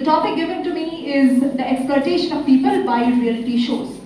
The topic given to me is the exploitation of people by reality shows.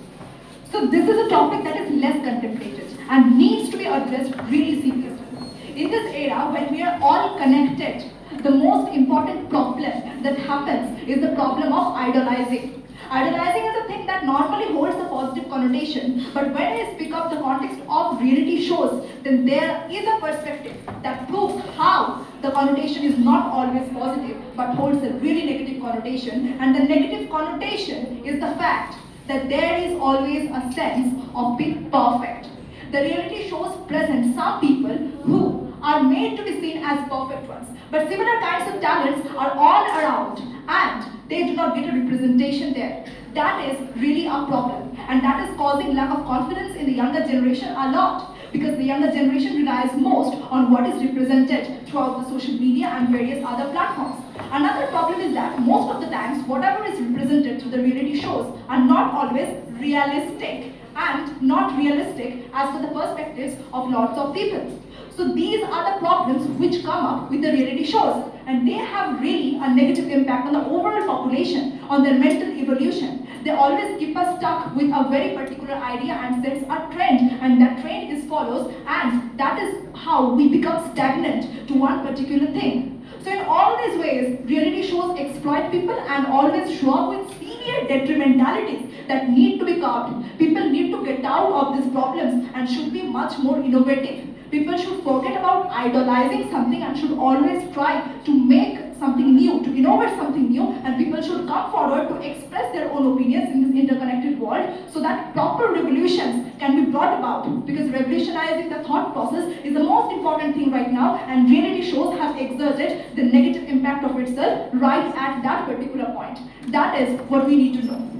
So this is a topic that is less contemplated and needs to be addressed really seriously. In this era, when we are all connected, the most important problem that happens is the problem of idolizing. Idolizing is a thing that normally holds a positive connotation, but when I speak of the context of reality shows, then there is a perspective that proves how the connotation is not always positive, but holds a really negative connotation, and the negative connotation is the fact that there is always a sense of being perfect. The reality shows present some people who are made to be seen as perfect ones, but similar kinds of talents are all around and they do not get a representation there. That is really a problem, and that is causing lack of confidence in the younger generation a lot, because the younger generation relies most on what is represented throughout the social media and various other platforms. Another problem is that most of the times whatever is represented through the reality shows are not always realistic, and not realistic as per the perspectives of lots of people. So these are the problems which come up with the reality shows, and they have really a negative impact on the overall population, on their mental evolution. They always keep us stuck with a very particular idea and sets a trend, and that trend is follows, and that is how we become stagnant to one particular thing. So in all these ways, reality shows exploit people and always show up with severe detrimentalities that need to be curbed. People need to get out of these problems and should be much more innovative. People should forget about idolizing something and should always try to make something new, to innovate something new, and people should come forward to express their own opinions in this interconnected world so that proper revolutions can be brought about, because revolutionizing the thought process is the most important thing right now, and reality shows have exerted the negative impact of itself right at that particular point. That is what we need to know,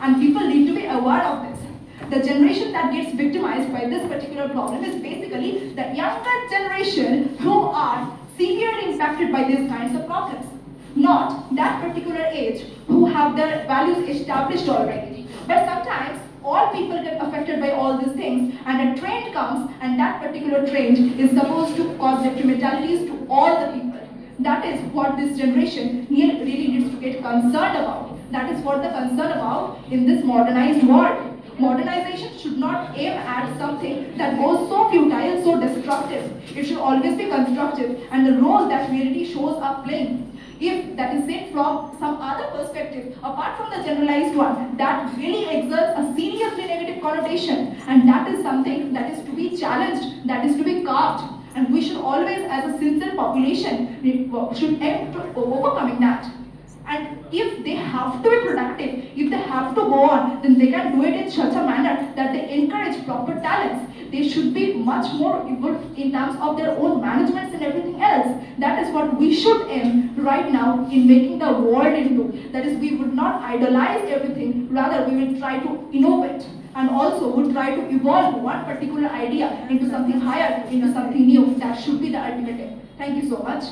and people need to be aware of this. The generation that gets victimized by this particular problem is basically the younger generation who are severely impacted by these kinds of problems, not that particular age who have their values established already. But sometimes all people get affected by all these things, and a trend comes, and that particular trend is supposed to cause detrimentalities to all the people. That is what this generation really needs to get concerned about. That is what they're concerned about in this modernized world. Modernization should not aim at something that goes so futile, so destructive. It should always be constructive, and the role that reality shows are playing, if that is seen from some other perspective, apart from the generalized one, that really exerts a seriously negative connotation, and that is something that is to be challenged, that is to be curbed. And we should always, as a sincere population, should aim to overcoming that. And if they have to be productive, if they have to go on, then they can do it in such a manner that they encourage proper talents. They should be much more good in terms of their own managements and everything else. That is what we should aim right now in making the world into. That is, we would not idolize everything, rather we will try to innovate, and also would try to evolve one particular idea into something higher, into something new. That should be the ultimate aim. Thank you so much.